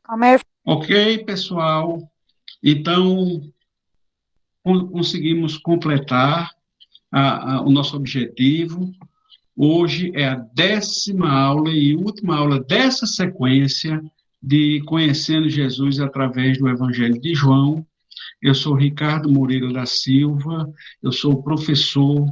Amém. Ok, pessoal. Então, conseguimos completar o nosso objetivo. Hoje é a 10ª aula e última aula dessa sequência de Conhecendo Jesus através do Evangelho de João. Eu sou Ricardo Moreira da Silva, eu sou professor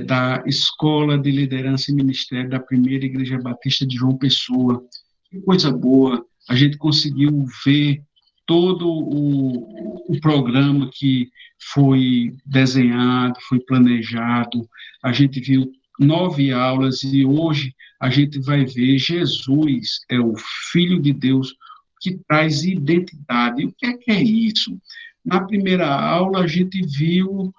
da Escola de Liderança e Ministério da Primeira Igreja Batista de João Pessoa. Que coisa boa, a gente conseguiu ver todo o programa que foi desenhado, foi planejado, a gente viu 9 aulas e hoje a gente vai ver Jesus é o Filho de Deus que traz identidade. E o que é isso? Na primeira aula a gente viu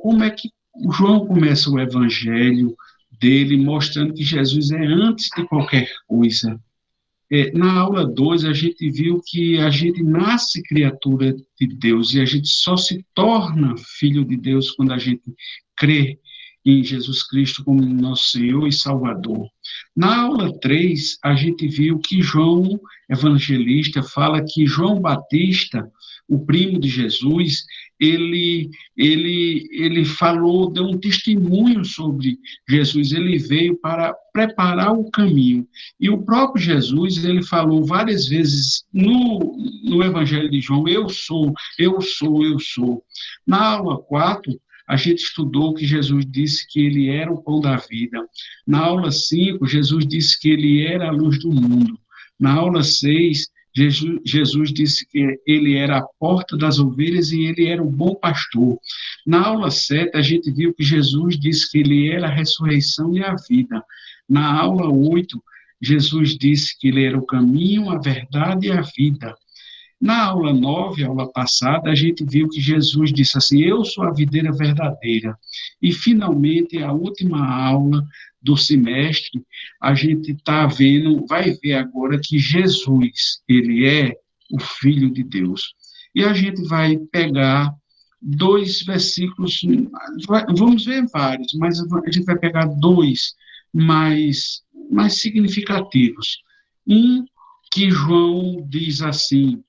como é que o João começa o evangelho dele mostrando que Jesus é antes de qualquer coisa. Na aula 2, a gente viu que a gente nasce criatura de Deus e a gente só se torna filho de Deus quando a gente crê em Jesus Cristo como nosso Senhor e Salvador. Na aula 3, a gente viu que João Evangelista fala que João Batista, o primo de Jesus, ele falou, deu um testemunho sobre Jesus, ele veio para preparar o caminho. E o próprio Jesus, ele falou várias vezes no Evangelho de João, eu sou, eu sou, eu sou. Na aula 4, a gente estudou que Jesus disse que ele era o pão da vida. Na aula 5, Jesus disse que ele era a luz do mundo. Na aula 6, Jesus disse que ele era a porta das ovelhas e ele era o bom pastor. Na aula 7, a gente viu que Jesus disse que ele era a ressurreição e a vida. Na aula 8, Jesus disse que ele era o caminho, a verdade e a vida. Na aula 9, aula passada, a gente viu que Jesus disse assim, eu sou a videira verdadeira. E, finalmente, a última aula do semestre, a gente está vendo, vai ver agora que Jesus, ele é o Filho de Deus. E a gente vai pegar 2 versículos, vamos ver vários, mas a gente vai pegar 2 mais significativos. Um que João diz assim,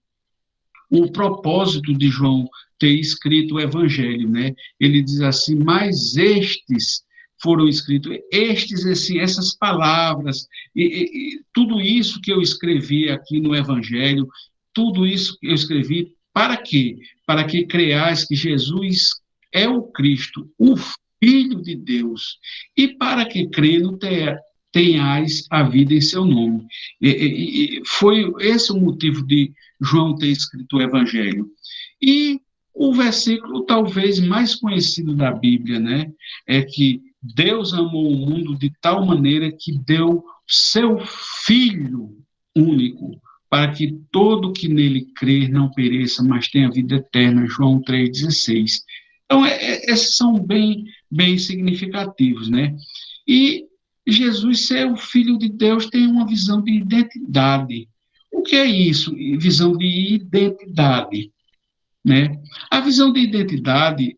o propósito de João ter escrito o Evangelho, né? Ele diz assim, mas estes foram escritos, essas palavras, tudo isso que eu escrevi aqui no Evangelho, tudo isso que eu escrevi, para quê? Para que creais que Jesus é o Cristo, o Filho de Deus, e para que crendo tenhais a vida em seu nome. Foi esse o motivo de João ter escrito o Evangelho. E o versículo talvez mais conhecido da Bíblia, né, é que Deus amou o mundo de tal maneira que deu seu Filho único, para que todo que nele crer não pereça, mas tenha vida eterna. João 3,16. Então, esses são bem significativos, né? E Jesus ser o Filho de Deus tem uma visão de identidade. O que é isso? Visão de identidade, né? A visão de identidade,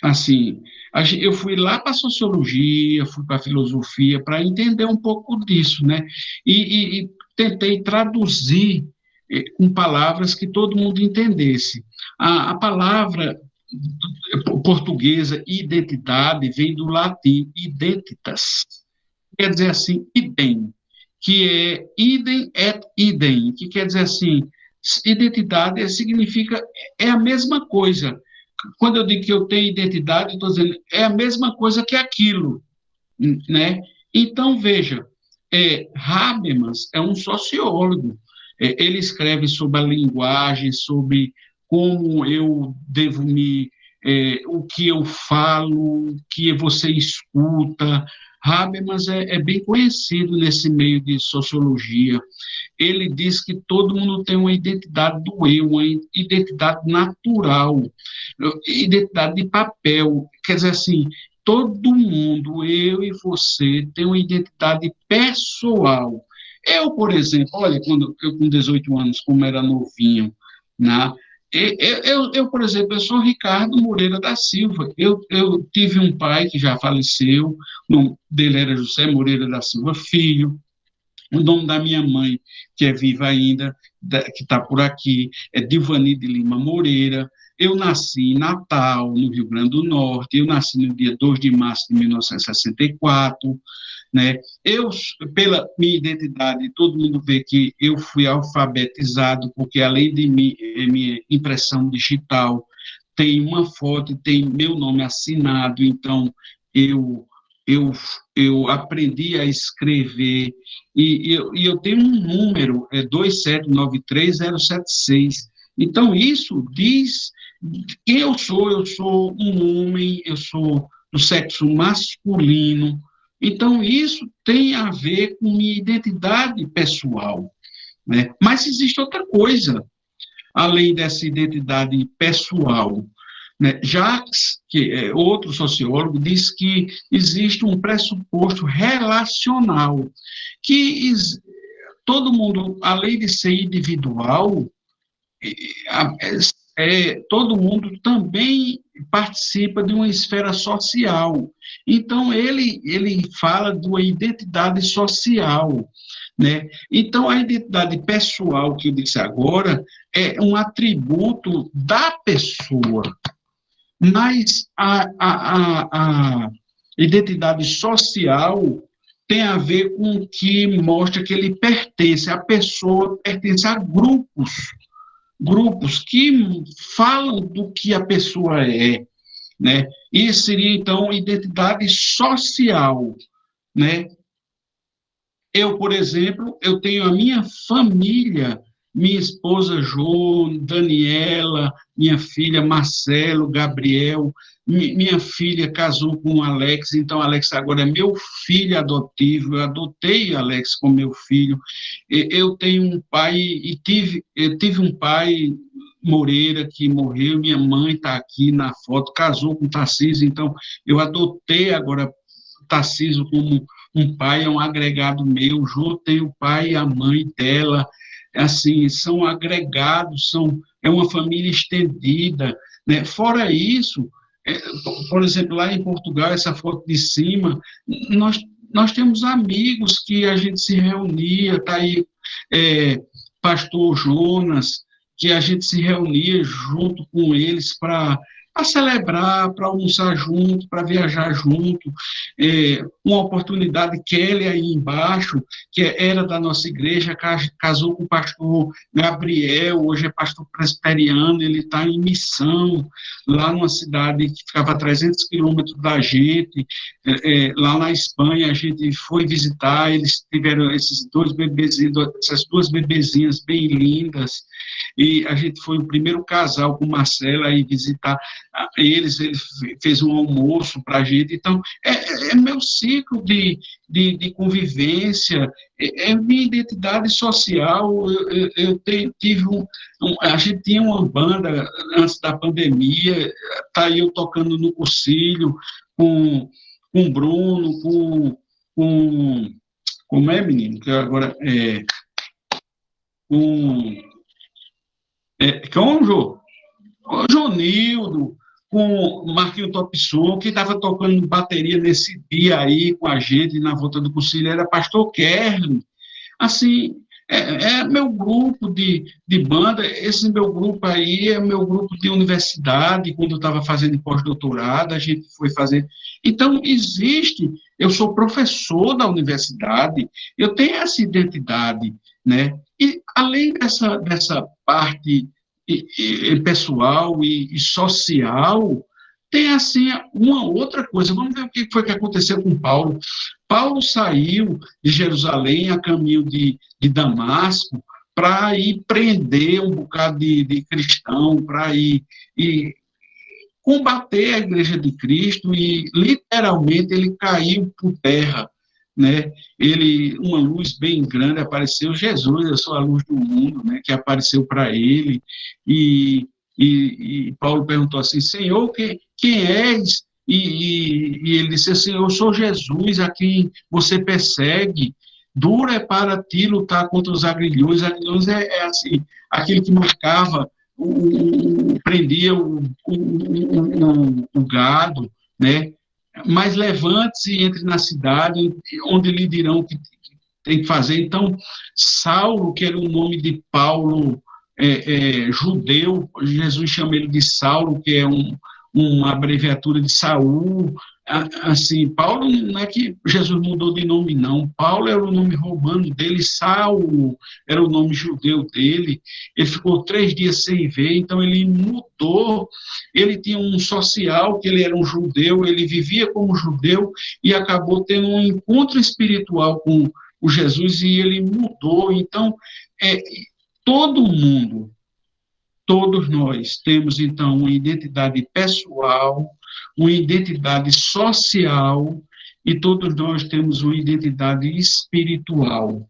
assim, eu fui lá para a sociologia, fui para a filosofia para entender um pouco disso, né? E tentei traduzir com palavras que todo mundo entendesse. A palavra portuguesa identidade vem do latim identitas, quer dizer assim, idem, que é idem et idem, que quer dizer assim, identidade significa, é a mesma coisa. Quando eu digo que eu tenho identidade, eu estou dizendo, é a mesma coisa que aquilo, né? Então, veja, Habermas é um sociólogo, ele escreve sobre a linguagem, sobre como eu devo o que eu falo, o que você escuta. Habermas é bem conhecido nesse meio de sociologia. Ele diz que todo mundo tem uma identidade do eu, uma identidade natural, identidade de papel. Quer dizer assim, todo mundo, eu e você, tem uma identidade pessoal. Eu, por exemplo, olha, quando eu com 18 anos, como era novinho, né? Por exemplo, eu sou Ricardo Moreira da Silva. Eu tive um pai que já faleceu, o nome dele era José Moreira da Silva Filho. O nome da minha mãe, que é viva ainda, que está por aqui, é Dilvani de Lima Moreira. Eu nasci em Natal, no Rio Grande do Norte. Eu nasci no dia 2 de março de 1964, né? Eu, pela minha identidade, todo mundo vê que eu fui alfabetizado, porque além de mim, minha impressão digital, tem uma foto, tem meu nome assinado, então eu eu, eu aprendi a escrever, e eu tenho um número, é 2793076. Então, isso diz quem eu sou um homem, eu sou do sexo masculino. Então, isso tem a ver com minha identidade pessoal, né? Mas existe outra coisa, além dessa identidade pessoal, né? Jacques, que é outro sociólogo, diz que existe um pressuposto relacional, que todo mundo, além de ser individual, todo mundo também participa de uma esfera social. Então, ele fala de uma identidade social, né? Então, a identidade pessoal, que eu disse agora, é um atributo da pessoa, mas a identidade social tem a ver com o que mostra que ele pertence, a pessoa pertence a grupos que falam do que a pessoa é, né? Isso seria, então, identidade social, né? Eu, por exemplo, eu tenho a minha família, minha esposa Jo, Daniela, minha filha Marcelo, Gabriel, minha filha casou com o Alex, então Alex agora é meu filho adotivo, eu adotei Alex como meu filho. Eu tenho um pai, eu tive um pai, Moreira, que morreu, minha mãe está aqui na foto, casou com Tarcísio, então eu adotei agora Tarcísio como um pai, é um agregado meu, Jô tem o pai e a mãe dela, assim, são agregados, é uma família estendida, né? Fora isso, por exemplo, lá em Portugal, essa foto de cima, nós temos amigos que a gente se reunia, está aí pastor Jonas, que a gente se reunia junto com eles para celebrar, para almoçar junto, para viajar junto. Uma oportunidade, Kelly aí embaixo, que era da nossa igreja, casou com o pastor Gabriel, hoje é pastor presbiteriano, ele está em missão, lá numa cidade que ficava a 300 quilômetros da gente, lá na Espanha, a gente foi visitar, eles tiveram esses dois bebezinhos, essas duas bebezinhas bem lindas, e a gente foi o primeiro casal com Marcela a ir visitar eles, ele fez um almoço para a gente, então é meu ciclo de convivência, minha identidade social, tive a gente tinha uma banda antes da pandemia, tá aí eu tocando no Cursilho, com o Bruno, com como é, menino, que agora com, com o Jô, o Jonildo, com o Marquinhos Top Som, que estava tocando bateria nesse dia aí com a gente, na volta do Concílio, era Pastor Kerlin. Assim, é meu grupo de banda, esse meu grupo aí é meu grupo de universidade, quando eu estava fazendo pós-doutorado, a gente foi fazer. Então, existe, eu sou professor da universidade, eu tenho essa identidade, né? E, além dessa parte pessoal e social, tem, assim, uma outra coisa. Vamos ver o que foi que aconteceu com Paulo. Paulo saiu de Jerusalém a caminho de Damasco para ir prender um bocado de cristão, para ir combater a igreja de Cristo, e literalmente ele caiu por terra, né? Uma luz bem grande apareceu, Jesus, eu sou a luz do mundo, né? Que apareceu para ele, e, e Paulo perguntou assim, Senhor, quem és? E ele disse assim, eu sou Jesus, a quem você persegue, duro é para ti lutar contra os agrilhões assim, aquele que marcava prendia o gado, né? Mas levante-se e entre na cidade, onde lhe dirão que tem que fazer. Então, Saulo, que era o nome de Paulo, judeu, Jesus chama ele de Saulo, que é uma abreviatura de Saul. Assim, Paulo não é que Jesus mudou de nome, não. Paulo era o nome romano dele, Saulo era o nome judeu dele. Ele ficou 3 dias sem ver, então ele mudou. Ele tinha um social, que ele era um judeu, ele vivia como judeu e acabou tendo um encontro espiritual com o Jesus e ele mudou. Então, todo mundo, todos nós temos, então, uma identidade pessoal, uma identidade social, e todos nós temos uma identidade espiritual,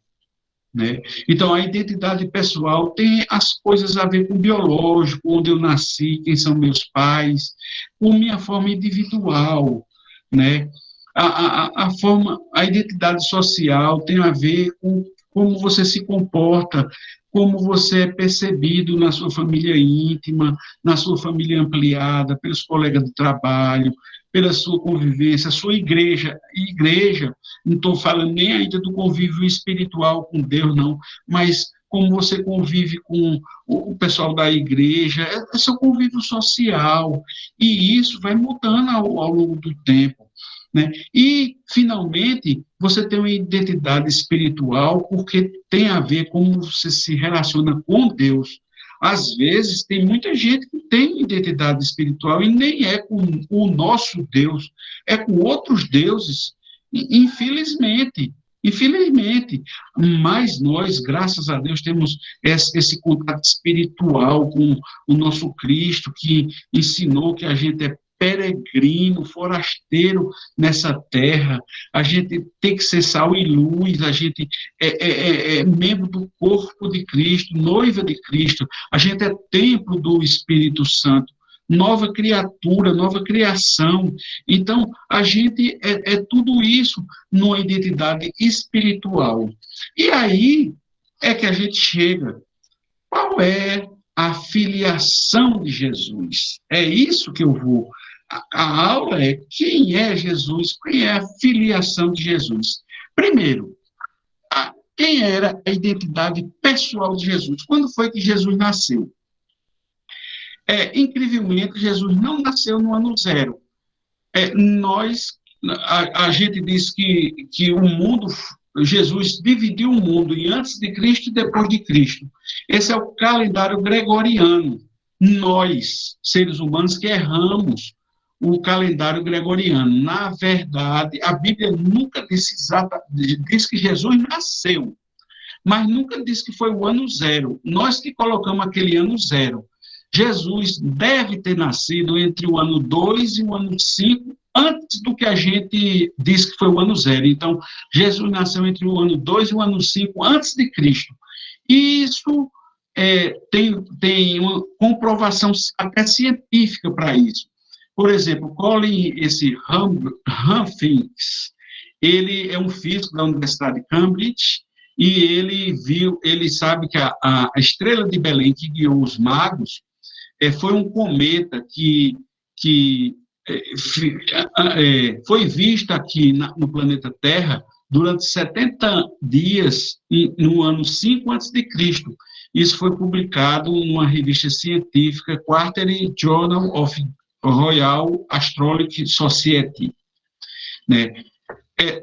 né? Então, a identidade pessoal tem as coisas a ver com o biológico, onde eu nasci, quem são meus pais, com minha forma individual, né? A identidade social tem a ver com como você se comporta, como você é percebido na sua família íntima, na sua família ampliada, pelos colegas de trabalho, pela sua convivência, sua igreja. Igreja, não estou falando nem ainda do convívio espiritual com Deus, não, mas como você convive com o pessoal da igreja, é seu convívio social, e isso vai mudando ao longo do tempo, né? E, finalmente, você tem uma identidade espiritual porque tem a ver com como você se relaciona com Deus. Às vezes, tem muita gente que tem identidade espiritual e nem é com o nosso Deus, é com outros deuses, infelizmente. Infelizmente, mas nós, graças a Deus, temos esse contato espiritual com o nosso Cristo, que ensinou que a gente é peregrino, forasteiro nessa terra, a gente tem que ser sal e luz, a gente é membro do corpo de Cristo, noiva de Cristo, a gente é templo do Espírito Santo, nova criatura, nova criação. Então, a gente é tudo isso numa identidade espiritual. E aí é que a gente chega. Qual é a filiação de Jesus? É isso que eu vou. A aula é quem é Jesus, quem é a filiação de Jesus. Primeiro, quem era a identidade pessoal de Jesus? Quando foi que Jesus nasceu? Incrivelmente, Jesus não nasceu no ano zero. A gente diz que o mundo, Jesus dividiu o mundo em antes de Cristo e depois de Cristo. Esse é o calendário gregoriano. Nós, seres humanos, que erramos o calendário gregoriano. Na verdade, a Bíblia nunca disse diz que Jesus nasceu, mas nunca disse que foi o ano zero. Nós que colocamos aquele ano zero. Jesus deve ter nascido entre o ano 2 e o ano 5, antes do que a gente diz que foi o ano zero. Então, Jesus nasceu entre o ano 2 e o ano 5, antes de Cristo. E isso tem uma comprovação até científica para isso. Por exemplo, Colin Huffington, ele é um físico da Universidade de Cambridge, e ele sabe que a estrela de Belém que guiou os magos foi um cometa que foi visto aqui no planeta Terra durante 70 dias no ano 5 a.C. Isso foi publicado numa revista científica, Quarterly Journal of Royal Astronomical Society, né?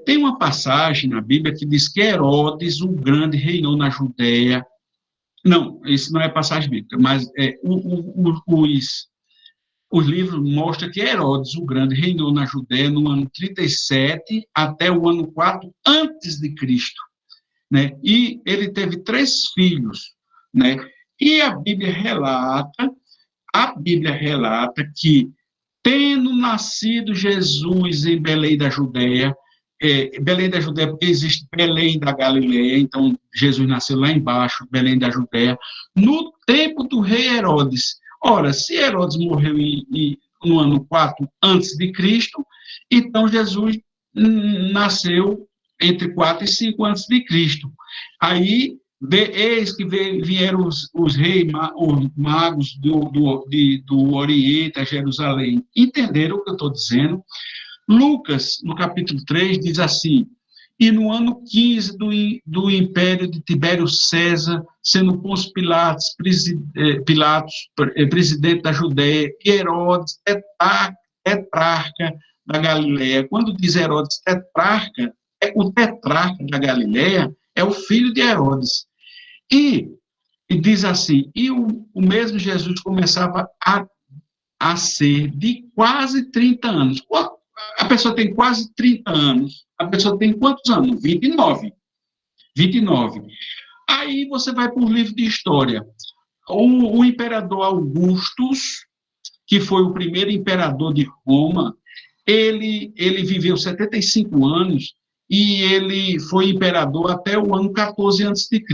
Tem uma passagem na Bíblia que diz que Herodes, o Grande, reinou na Judéia. Não, isso não é passagem bíblica, mas os livros mostram que Herodes, o Grande, reinou na Judéia no ano 37 até o ano 4 antes de Cristo, né? E ele teve 3 filhos, né? E a Bíblia relata que, tendo nascido Jesus em Belém da Judéia, Belém da Judéia, porque existe Belém da Galileia, então Jesus nasceu lá embaixo, Belém da Judéia, no tempo do rei Herodes. Ora, se Herodes morreu no ano 4 antes de Cristo, então Jesus nasceu entre 4 e 5 antes de Cristo. Aí, eis que vieram os reis, os magos do Oriente a Jerusalém. Entenderam o que eu estou dizendo? Lucas, no capítulo 3, diz assim: e no ano 15 do império de Tibério César, sendo Pôncio Pilatos, presidente da Judéia, e Herodes, tetrarca da Galileia. Quando diz Herodes tetrarca, o tetrarca da Galileia é o filho de Herodes. E diz assim, e o mesmo Jesus começava a ser de quase 30 anos. A pessoa tem quase 30 anos. A pessoa tem quantos anos? 29. 29. Aí você vai para o livro de história. O imperador Augustus, que foi o primeiro imperador de Roma, ele viveu 75 anos e ele foi imperador até o ano 14 a.C.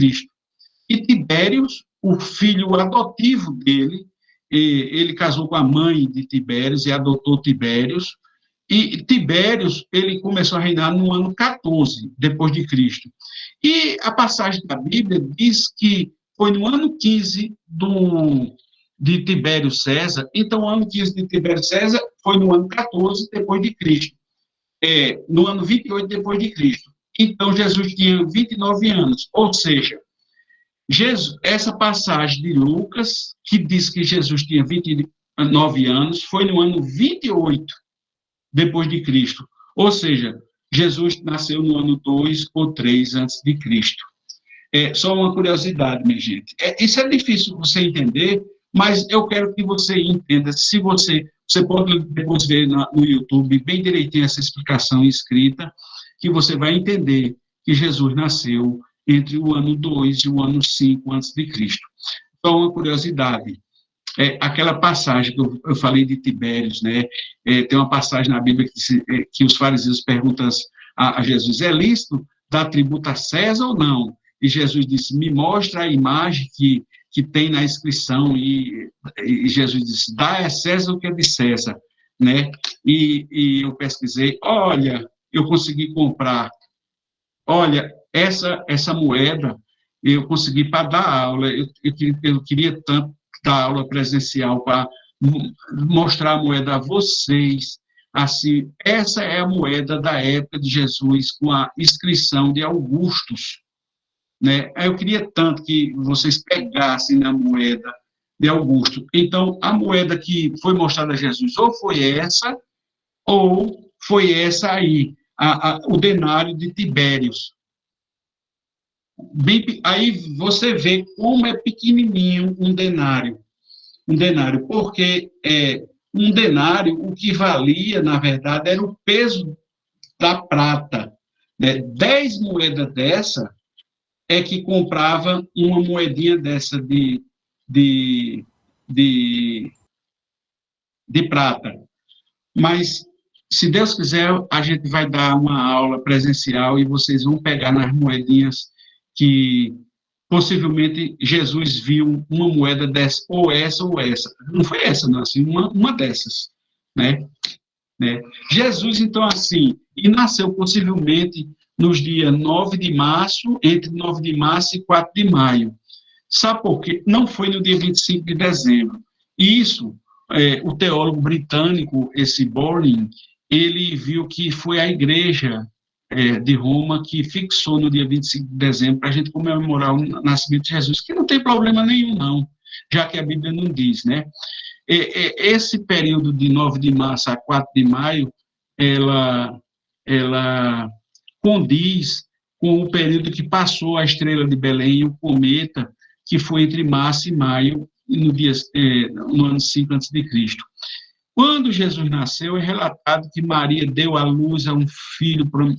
E Tibérios, o filho adotivo dele, ele casou com a mãe de Tibérios e adotou Tibérios. E Tibérios, ele começou a reinar no ano 14 depois de Cristo. E a passagem da Bíblia diz que foi no ano 15 de Tibério César. Então, o ano 15 de Tibério César foi no ano 14 depois de Cristo. No ano 28 depois de Cristo. Então, Jesus tinha 29 anos. Ou seja, essa passagem de Lucas, que diz que Jesus tinha 29 anos, foi no ano 28 depois de Cristo. Ou seja, Jesus nasceu no ano 2 ou 3 antes de Cristo. Só uma curiosidade, minha gente. Isso é difícil você entender, mas eu quero que você entenda. Se você pode depois ver no YouTube bem direitinho essa explicação escrita, que você vai entender que Jesus nasceu entre o ano 2 e o ano 5 antes de Cristo. Então, uma curiosidade. Aquela passagem que eu falei de Tibérios, né? Tem uma passagem na Bíblia que os fariseus perguntam a Jesus, é lícito dar tributo a César ou não? E Jesus disse, me mostra a imagem que tem na inscrição, e Jesus disse, dá a César o que é de César, né? E eu pesquisei, olha, eu consegui comprar, olha, essa moeda, eu consegui para dar aula, eu queria tanto dar aula presencial para mostrar a moeda a vocês, assim, essa é a moeda da época de Jesus, com a inscrição de Augustus, né? Eu queria tanto que vocês pegassem na moeda de Augusto. Então, a moeda que foi mostrada a Jesus, ou foi essa aí, o denário de Tibérios. Aí você vê como é pequenininho um denário, porque um denário, o que valia, na verdade, era o peso da prata, né? 10 moedas dessa é que comprava uma moedinha dessa de, de prata. Mas, se Deus quiser, a gente vai dar uma aula presencial e vocês vão pegar nas moedinhas que possivelmente Jesus viu uma moeda dessa, ou essa. Não foi essa, não, assim, uma dessas, né? Jesus, então, assim, e nasceu possivelmente nos dias 9 de março, entre 9 de março e 4 de maio. Sabe por quê? Não foi no dia 25 de dezembro. E isso, o teólogo britânico, esse Borning, ele viu que foi a igreja de Roma que fixou no dia 25 de dezembro para a gente comemorar o nascimento de Jesus, que não tem problema nenhum, não, já que a Bíblia não diz, né? Esse período de 9 de março a 4 de maio, ela condiz com o período que passou a estrela de Belém e o cometa, que foi entre março e maio, no ano 5 a.C. Quando Jesus nasceu, é relatado que Maria deu à luz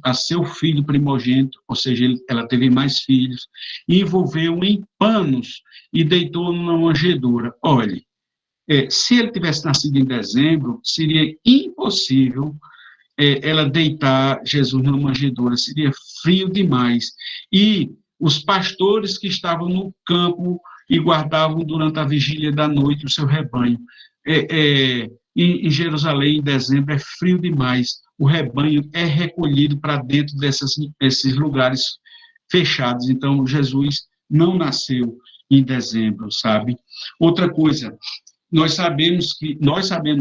a seu filho primogênito, ou seja, ela teve mais filhos, e envolveu em panos e deitou numa manjedoura. Olhe, se ele tivesse nascido em dezembro, seria impossível ela deitar Jesus numa manjedoura, seria frio demais. E os pastores que estavam no campo e guardavam durante a vigília da noite o seu rebanho. Em Jerusalém, em dezembro, é frio demais. O rebanho é recolhido para dentro desses lugares fechados. Então, Jesus não nasceu em dezembro, sabe? Outra coisa, nós sabemos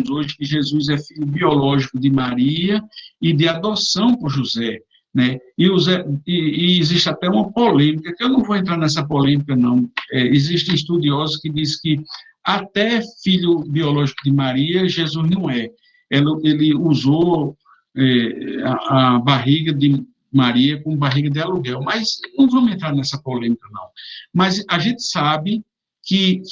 hoje que Jesus é filho biológico de Maria e de adoção por José. né? E existe até uma polêmica, que eu não vou entrar nessa polêmica, não. Existem estudiosos que dizem que até filho biológico de Maria, Jesus não é. Ele usou a barriga de Maria com barriga de aluguel, mas não vamos entrar nessa polêmica, não. Mas a gente sabe que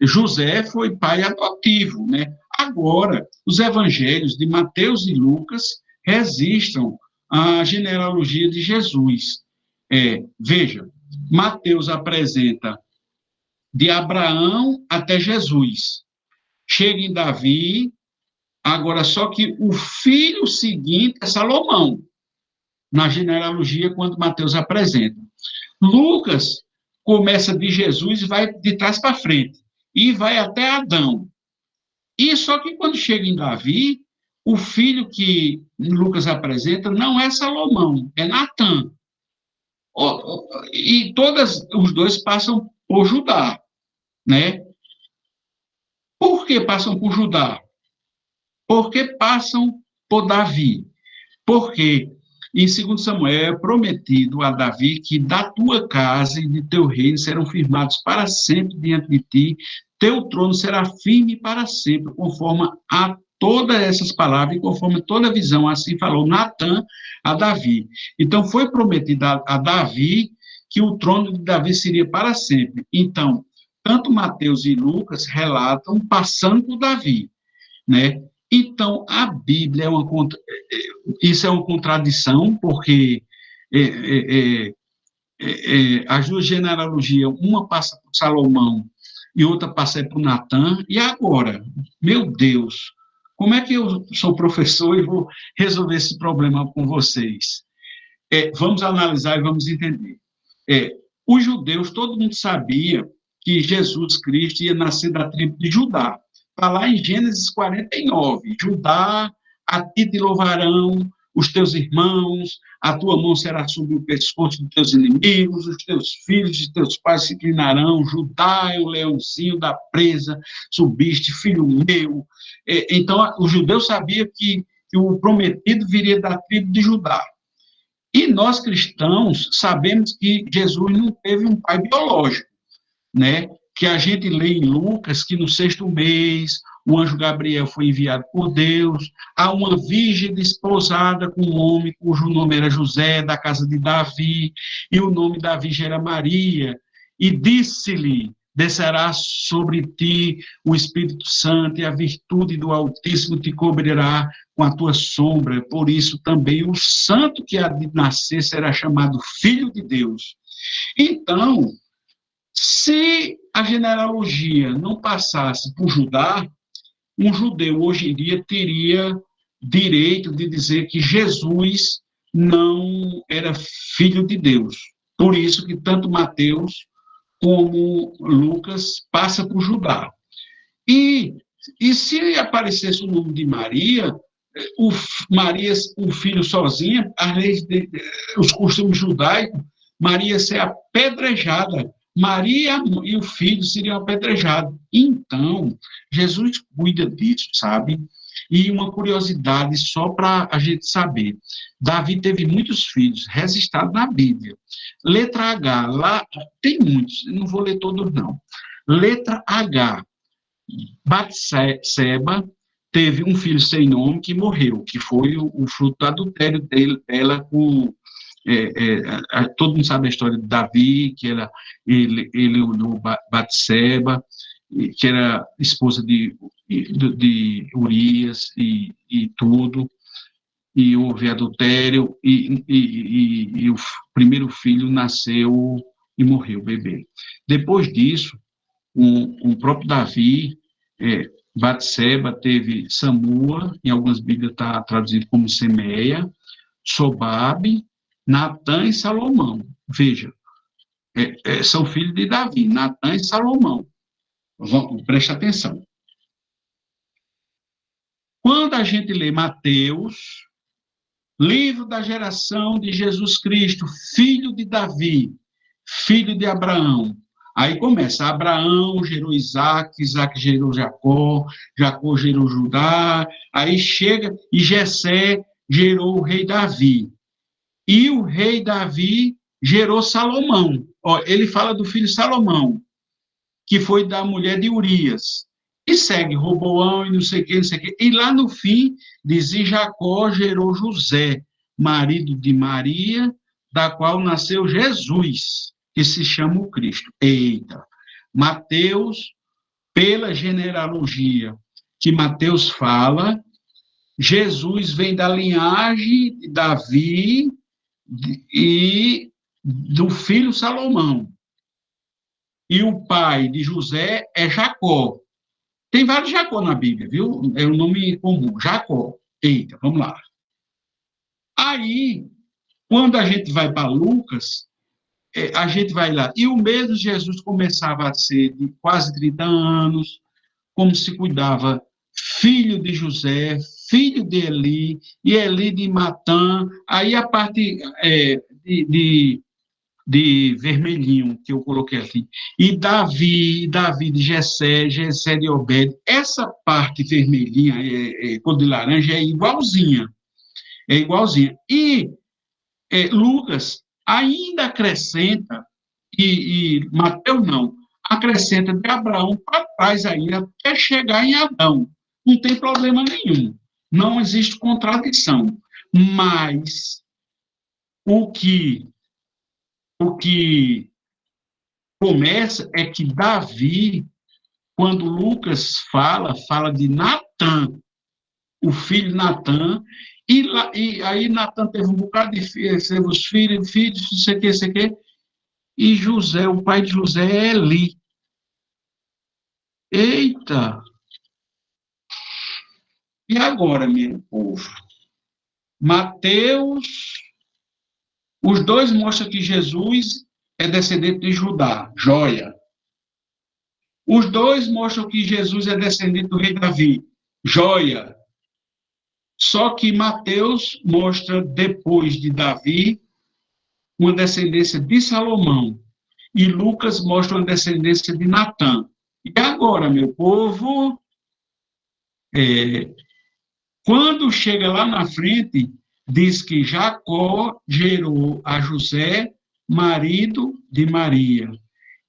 José foi pai adotivo, né? Agora, os evangelhos de Mateus e Lucas resistem à genealogia de Jesus. Veja, Mateus apresenta de Abraão até Jesus. Chega em Davi, agora só que o filho seguinte é Salomão, na genealogia, quando Mateus apresenta. Lucas começa de Jesus e vai de trás para frente, e vai até Adão. E só que quando chega em Davi, o filho que Lucas apresenta não é Salomão, é Natã. E os dois passam por Judá, né? Por que passam por Judá? Porque passam por Davi. Porque em 2 Samuel é prometido a Davi que da tua casa e de teu reino serão firmados para sempre diante de ti, teu trono será firme para sempre, conforme a todas essas palavras e conforme toda a visão, assim falou Natã a Davi. Então foi prometido a Davi que o trono de Davi seria para sempre. Então, tanto Mateus e Lucas relatam passando por Davi, né? Então, a Bíblia isso é uma contradição, porque as duas genealogias, uma passa por Salomão e outra passa por Natã, e agora, meu Deus, como é que eu sou professor e vou resolver esse problema com vocês? Vamos analisar e vamos entender. Os judeus, todo mundo sabia que Jesus Cristo ia nascer da tribo de Judá. Está lá em Gênesis 49. Judá, a ti te louvarão os teus irmãos, a tua mão será sobre o pescoço dos teus inimigos, os teus filhos e teus pais se inclinarão. Judá é o leãozinho da presa, subiste, filho meu. Então, o judeu sabia que o prometido viria da tribo de Judá. E nós cristãos sabemos que Jesus não teve um pai biológico, né? Que a gente lê em Lucas que no 6º mês o anjo Gabriel foi enviado por Deus a uma virgem desposada com um homem cujo nome era José, da casa de Davi, e o nome da virgem era Maria, e disse-lhe: descerá sobre ti o Espírito Santo, e a virtude do Altíssimo te cobrirá com a tua sombra, por isso também o santo que há de nascer será chamado Filho de Deus. Então, se a genealogia não passasse por Judá, um judeu hoje em dia teria direito de dizer que Jesus não era filho de Deus. Por isso que tanto Mateus como Lucas passa por Judá. E se aparecesse o nome de Maria, o filho sozinha, os costumes judaicos, Maria ser apedrejada. Maria e o filho seriam apedrejados. Então, Jesus cuida disso, sabe? E uma curiosidade só para a gente saber. Davi teve muitos filhos, registrado na Bíblia. Letra H, lá tem muitos, não vou ler todos, não. Letra H, Batseba teve um filho sem nome que morreu, que foi o fruto do adultério dela com... todo mundo sabe a história de Davi, que ele olhou Batseba, que era esposa de Urias e tudo, e houve adultério, e o primeiro filho nasceu e morreu, o bebê. Depois disso, o próprio Davi, Batseba teve Samua, em algumas Bíblias está traduzido como Semeia, Sobabe, Natã e Salomão. Veja, são filhos de Davi, Natã e Salomão. Preste atenção. Quando a gente lê Mateus, livro da geração de Jesus Cristo, filho de Davi, filho de Abraão, aí começa, Abraão gerou Isaac, Isaac gerou Jacó, Jacó gerou Judá, aí chega, e Jessé gerou o rei Davi. E o rei Davi gerou Salomão. Ó, ele fala do filho Salomão, que foi da mulher de Urias. E segue Roboão e não sei o que, não sei o que. E lá no fim, diz, e Jacó gerou José, marido de Maria, da qual nasceu Jesus, que se chama o Cristo. Eita! Mateus, pela genealogia que Mateus fala, Jesus vem da linhagem de Davi e do filho Salomão. E o pai de José é Jacó. Tem vários Jacó na Bíblia, viu? É um nome comum, Jacó. Eita, vamos lá. Aí, quando a gente vai para Lucas, a gente vai lá. E o mesmo Jesus começava a ser de quase 30 anos, como se cuidava, filho de José, filho de Eli, e Eli de Matã. Aí a parte de vermelhinho, que eu coloquei aqui. E Davi de Jessé, Jessé de Obed. Essa parte vermelhinha, cor de laranja, é igualzinha. É igualzinha. E Lucas ainda acrescenta, e Mateus não, acrescenta de Abraão para trás ainda, até chegar em Adão. Não tem problema nenhum. Não existe contradição. Mas o que, o que começa é que Davi, quando Lucas fala de Natã, o filho Natã, e aí Natã teve um bocado de filhos, filhos, não sei o que, e José, o pai de José é Eli. Eita! E agora, meu povo? Mateus, os dois mostram que Jesus é descendente de Judá, joia. Os dois mostram que Jesus é descendente do rei Davi, joia. Só que Mateus mostra, depois de Davi, uma descendência de Salomão. E Lucas mostra uma descendência de Natã. E agora, meu povo, quando chega lá na frente, diz que Jacó gerou a José, marido de Maria.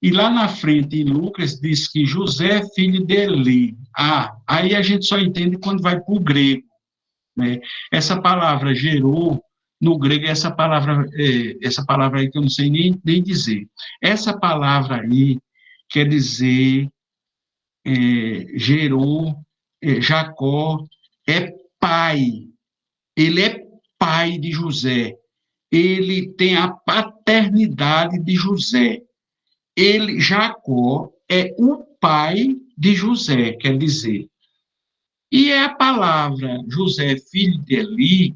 E lá na frente, em Lucas, diz que José, filho de Eli. Aí a gente só entende quando vai para o grego. Né? Essa palavra gerou, no grego, essa palavra aí que eu não sei nem dizer. Essa palavra aí quer dizer, gerou, Jacó é pai, ele é pai de José, ele tem a paternidade de José. Jacó é o pai de José, quer dizer. E a palavra José, filho de Eli,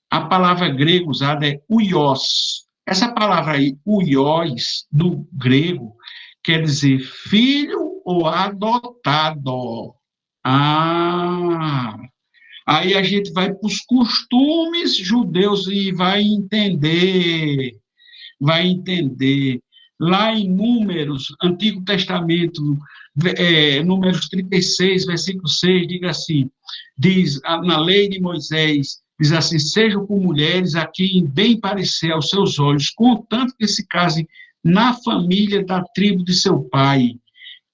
a palavra grega usada é uios. Essa palavra aí, uios, no grego, quer dizer filho ou adotado. Ah, aí a gente vai para os costumes judeus e vai entender. Lá em Números, Antigo Testamento, Números 36, versículo 6, diga assim, diz, na lei de Moisés, diz assim, sejam por mulheres a quem bem parecer aos seus olhos, contanto que se casem na família da tribo de seu pai.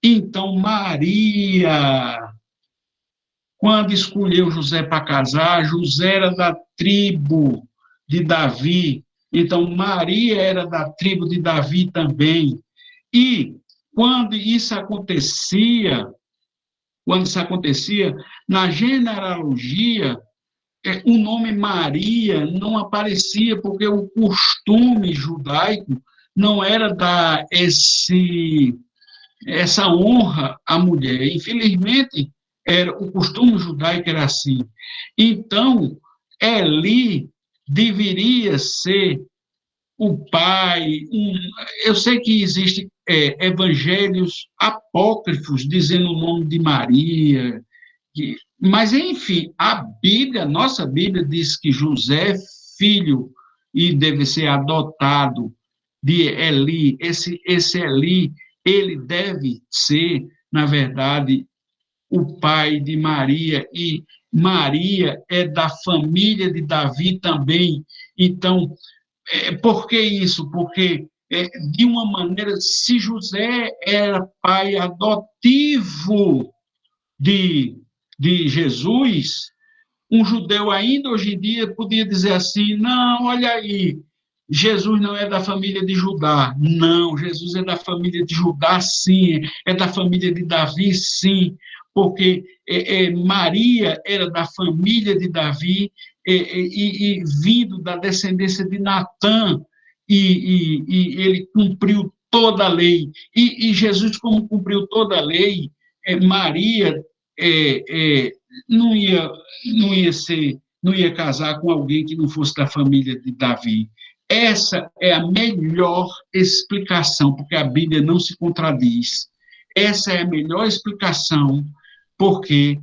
Então, Maria, quando escolheu José para casar, José era da tribo de Davi, então Maria era da tribo de Davi também. E quando isso acontecia, na genealogia, o nome Maria não aparecia, porque o costume judaico não era dar essa honra à mulher. Infelizmente, o costume judaico era assim. Então, Eli deveria ser o pai. Eu sei que existem evangelhos apócrifos dizendo o nome de Maria, mas, enfim, a Bíblia, nossa Bíblia, diz que José, filho, e deve ser adotado de Eli, esse Eli, ele deve ser, na verdade, o pai de Maria, e Maria é da família de Davi também. Então, por que isso? Porque, de uma maneira, se José era pai adotivo de, de Jesus, um judeu ainda hoje em dia podia dizer assim: não, olha aí, Jesus não é da família de Judá. Não, Jesus é da família de Judá, sim, é da família de Davi, sim, porque Maria era da família de Davi e vindo da descendência de Natã, ele cumpriu toda a lei. E Jesus, como cumpriu toda a lei, Maria é, é, não ia, não ia casar com alguém que não fosse da família de Davi. Essa é a melhor explicação, porque a Bíblia não se contradiz. Essa é a melhor explicação, porque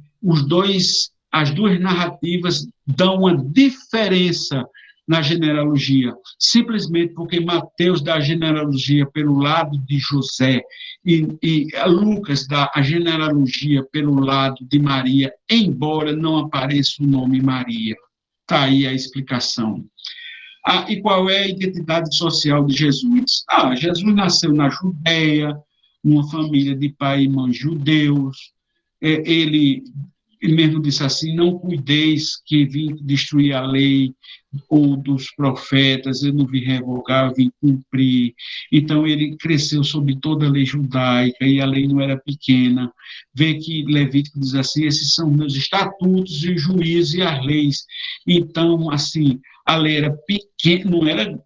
as duas narrativas dão uma diferença na genealogia, simplesmente porque Mateus dá a genealogia pelo lado de José e Lucas dá a genealogia pelo lado de Maria, embora não apareça o nome Maria. Está aí a explicação. E qual é a identidade social de Jesus? Jesus nasceu na Judéia, numa família de pai e mãe judeus. Ele mesmo disse assim: não cuideis que vim destruir a lei ou dos profetas, eu não vim revogar, eu vim cumprir. Então, ele cresceu sob toda a lei judaica, e a lei não era pequena. Vê que Levítico diz assim: esses são meus estatutos e juízos e as leis. Então, assim, a lei era pequena, não era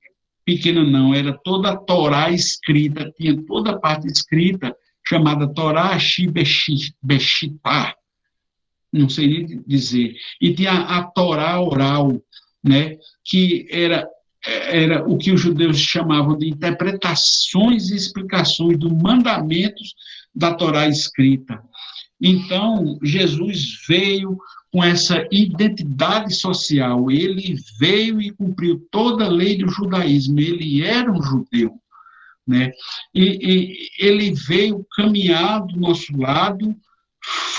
pequena não, era toda a Torá escrita, tinha toda a parte escrita, chamada Torá Shibeshitá, não sei nem dizer, e tinha a Torá oral, né, que era o que os judeus chamavam de interpretações e explicações dos mandamentos da Torá escrita. Então, Jesus veio com essa identidade social, ele veio e cumpriu toda a lei do judaísmo, ele era um judeu, né? E ele veio caminhar do nosso lado,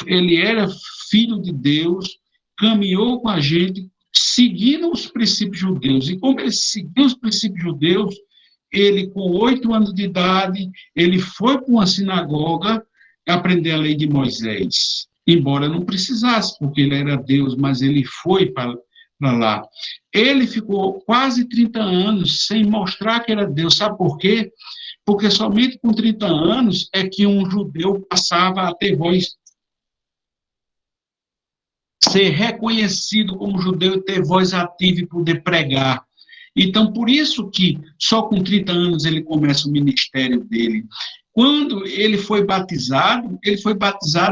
ele era filho de Deus, caminhou com a gente, seguindo os princípios judeus. E como ele seguiu os princípios judeus, ele, com 8 anos de idade, ele foi para uma sinagoga aprender a lei de Moisés. Embora não precisasse, porque ele era Deus, mas ele foi para lá. Ele ficou quase 30 anos sem mostrar que era Deus. Sabe por quê? Porque somente com 30 anos é que um judeu passava a ter voz, ser reconhecido como judeu e ter voz ativa e poder pregar. Então, por isso que só com 30 anos ele começa o ministério dele. Quando ele foi batizado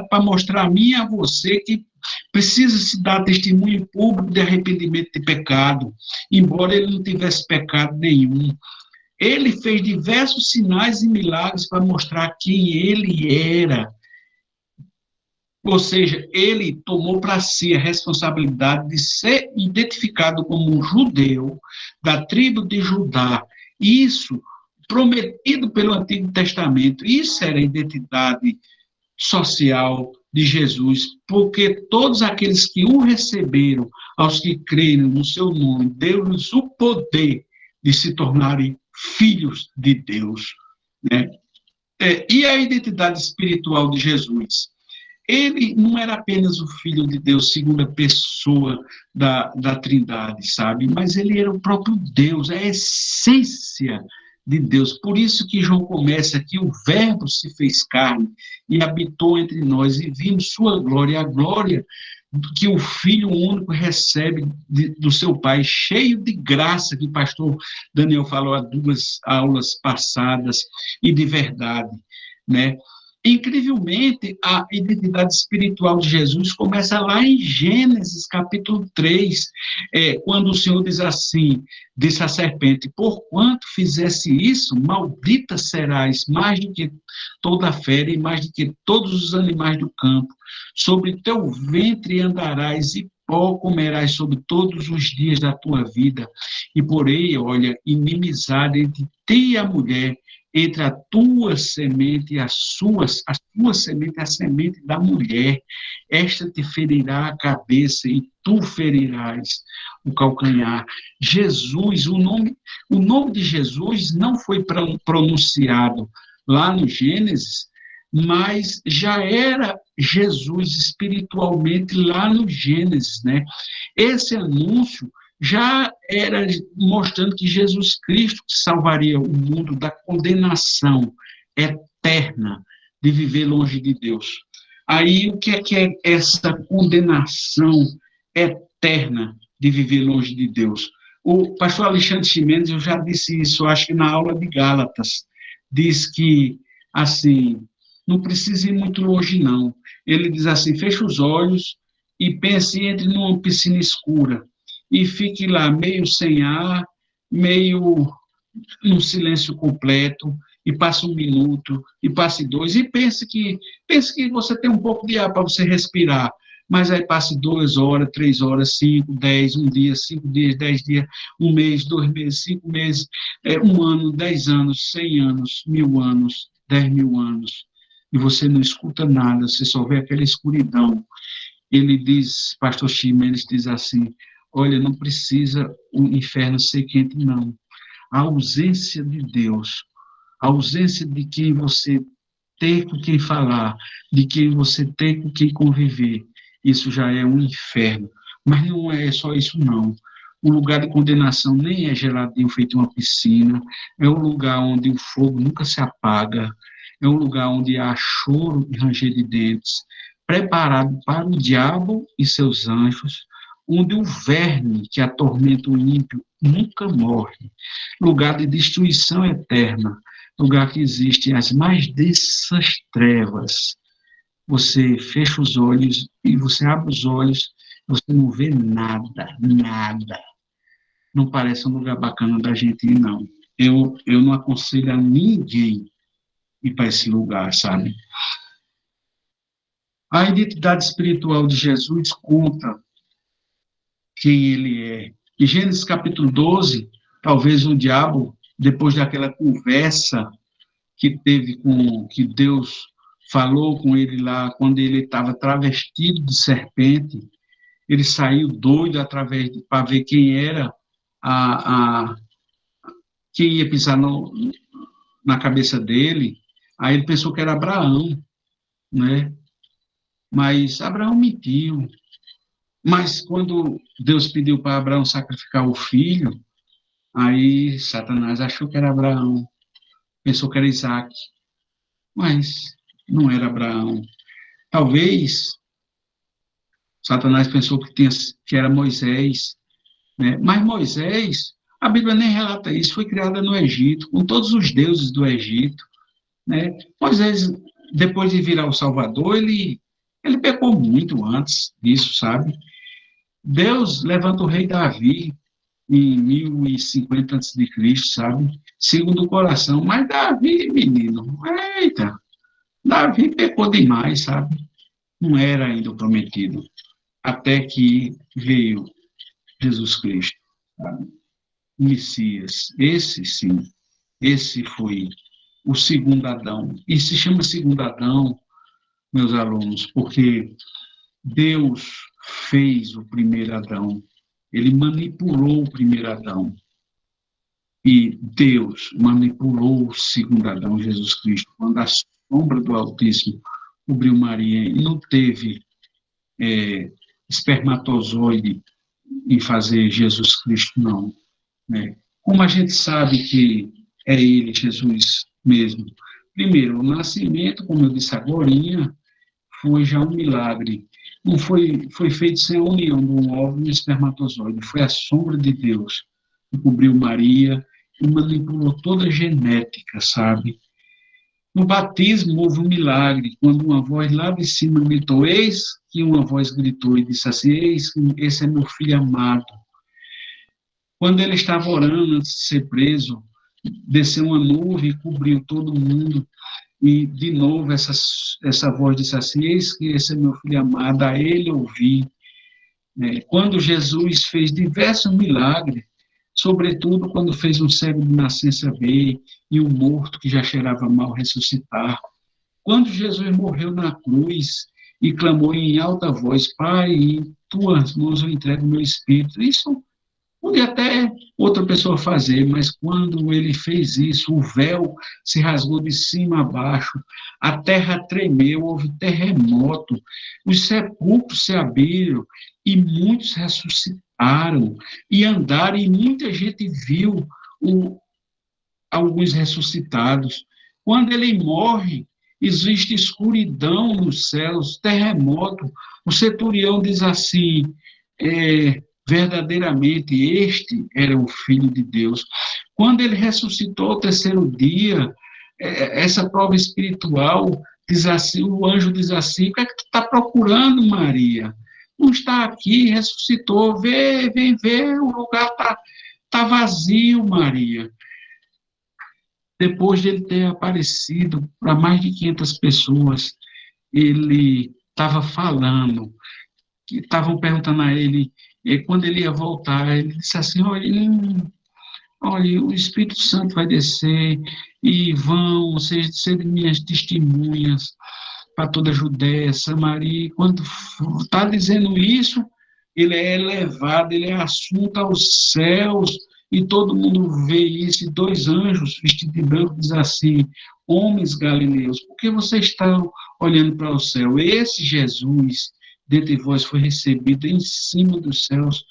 para mostrar a mim e a você que precisa se dar testemunho público de arrependimento de pecado, embora ele não tivesse pecado nenhum. Ele fez diversos sinais e milagres para mostrar quem ele era. Ou seja, ele tomou para si a responsabilidade de ser identificado como um judeu da tribo de Judá. Isso prometido pelo Antigo Testamento. Isso era a identidade social de Jesus, porque todos aqueles que o receberam, aos que creram no seu nome, deu-lhes o poder de se tornarem filhos de Deus, né? E a identidade espiritual de Jesus? Ele não era apenas o Filho de Deus, segunda pessoa da Trindade, sabe? Mas ele era o próprio Deus, a essência de Deus. Por isso que João começa que o Verbo se fez carne e habitou entre nós, e vimos sua glória, a glória que o Filho único recebe do seu Pai, cheio de graça, que o pastor Daniel falou há 2 aulas passadas, e de verdade, né? Incrivelmente, a identidade espiritual de Jesus começa lá em Gênesis, capítulo 3, quando o Senhor diz assim, disse à serpente: porquanto fizesse isso, maldita serás, mais do que toda a fera e mais do que todos os animais do campo. Sobre teu ventre andarás e pó comerás sobre todos os dias da tua vida, e porém, olha, inimizade entre ti e a mulher, entre a tua semente e a sua semente, a semente da mulher. Esta te ferirá a cabeça e tu ferirás o calcanhar. Jesus, o nome de Jesus não foi pronunciado lá no Gênesis, mas já era Jesus espiritualmente lá no Gênesis, né? Esse anúncio já era mostrando que Jesus Cristo salvaria o mundo da condenação eterna de viver longe de Deus. Aí, o que é essa condenação eterna de viver longe de Deus? O pastor Alexandre Ximenes, eu já disse isso, acho que na aula de Gálatas, diz que, assim, não precisa ir muito longe, não. Ele diz assim, feche os olhos e pense, entre numa piscina escura e fique lá meio sem ar, meio num silêncio completo, e passe 1 minuto, e passe 2, e pense que você tem um pouco de ar para você respirar, mas aí passe 2 horas, 3 horas, 5, 10, um dia, 5 dias, 10 dias, um mês, 2 meses, 5 meses, 1 ano, 10 anos, 100 anos, 1000 anos, 10 mil anos, e você não escuta nada, você só vê aquela escuridão. Ele diz, pastor Ximenes diz assim, olha, não precisa o inferno ser quente, não. A ausência de Deus, a ausência de quem você tem com quem falar, de quem você tem com quem conviver, isso já é um inferno. Mas não é só isso, não. O lugar de condenação nem é geladinho feito uma piscina, é um lugar onde o fogo nunca se apaga, é um lugar onde há choro e ranger de dentes, preparado para o diabo e seus anjos, onde o verme que atormenta o ímpio nunca morre, lugar de destruição eterna, lugar que existem as mais densas trevas. Você fecha os olhos e você abre os olhos, você não vê nada, nada. Não parece um lugar bacana da gente ir, não. Eu não aconselho a ninguém ir para esse lugar, sabe? A identidade espiritual de Jesus conta quem ele é. Em Gênesis capítulo 12, talvez o diabo, depois daquela conversa que teve com, que Deus falou com ele lá, quando ele estava travestido de serpente, ele saiu doido através para ver quem era a quem ia pisar na cabeça dele. Aí ele pensou que era Abraão, né? Mas Abraão mentiu. Mas quando Deus pediu para Abraão sacrificar o filho, aí Satanás achou que era Abraão, pensou que era Isaac, mas não era Abraão. Talvez Satanás pensou que era Moisés, né? Mas Moisés, a Bíblia nem relata isso, foi criada no Egito, com todos os deuses do Egito, né? Moisés, depois de virar o Salvador, ele pecou muito antes disso, sabe? Deus levanta o rei Davi em 1050 a.C., sabe? Segundo o coração. Mas Davi, menino, eita, Davi pecou demais, sabe? Não era ainda o prometido. Até que veio Jesus Cristo, sabe? O Messias. Esse, sim, esse foi o segundo Adão. E se chama segundo Adão, meus alunos, porque Deus fez o primeiro Adão. Ele manipulou o primeiro Adão. E Deus manipulou o segundo Adão, Jesus Cristo, quando a sombra do Altíssimo cobriu Maria e não teve espermatozoide em fazer Jesus Cristo, não. Né? Como a gente sabe que é ele, Jesus mesmo? Primeiro, o nascimento, como eu disse agora, foi já um milagre. Não foi feito sem a união do óvulo e do espermatozoide. Foi a sombra de Deus que cobriu Maria e manipulou toda a genética, sabe? No batismo houve um milagre, quando uma voz lá de cima gritou, eis que uma voz gritou e disse assim, eis que esse é meu filho amado. Quando ele estava orando antes de ser preso, desceu uma nuvem e cobriu todo mundo. E, de novo, essa voz disse assim, eis que esse é meu filho amado, a ele ouvi. né? Quando Jesus fez diversos milagres, sobretudo quando fez um cego de nascença ver e um morto que já cheirava mal ressuscitar. Quando Jesus morreu na cruz e clamou em alta voz: Pai, em tuas mãos eu entrego o meu espírito. Isso podia até outra pessoa fazer, mas quando ele fez isso, o véu se rasgou de cima a baixo, a terra tremeu, houve terremoto, os sepulcros se abriram e muitos ressuscitaram e andaram, e muita gente viu o, alguns ressuscitados. Quando ele morre, existe escuridão nos céus, terremoto. O centurião diz assim: verdadeiramente este era o Filho de Deus. Quando ele ressuscitou ao terceiro dia, essa prova espiritual diz assim, o anjo diz assim: o que é que tu está procurando, Maria? Não está aqui, ressuscitou, vem ver, o lugar tá vazio, Maria. Depois de ele ter aparecido para mais de 500 pessoas, ele estava falando, que estavam perguntando a ele, e quando ele ia voltar, ele disse assim: olha, o Espírito Santo vai descer e vão ser minhas testemunhas para toda a Judéia, Samaria. E quando está dizendo isso, ele é elevado, ele é assunto aos céus, e todo mundo vê isso, e dois anjos vestidos de branco dizem assim: homens galileus, por que vocês estão olhando para o céu? Esse Jesus, dentre vós, foi recebido em cima dos céus.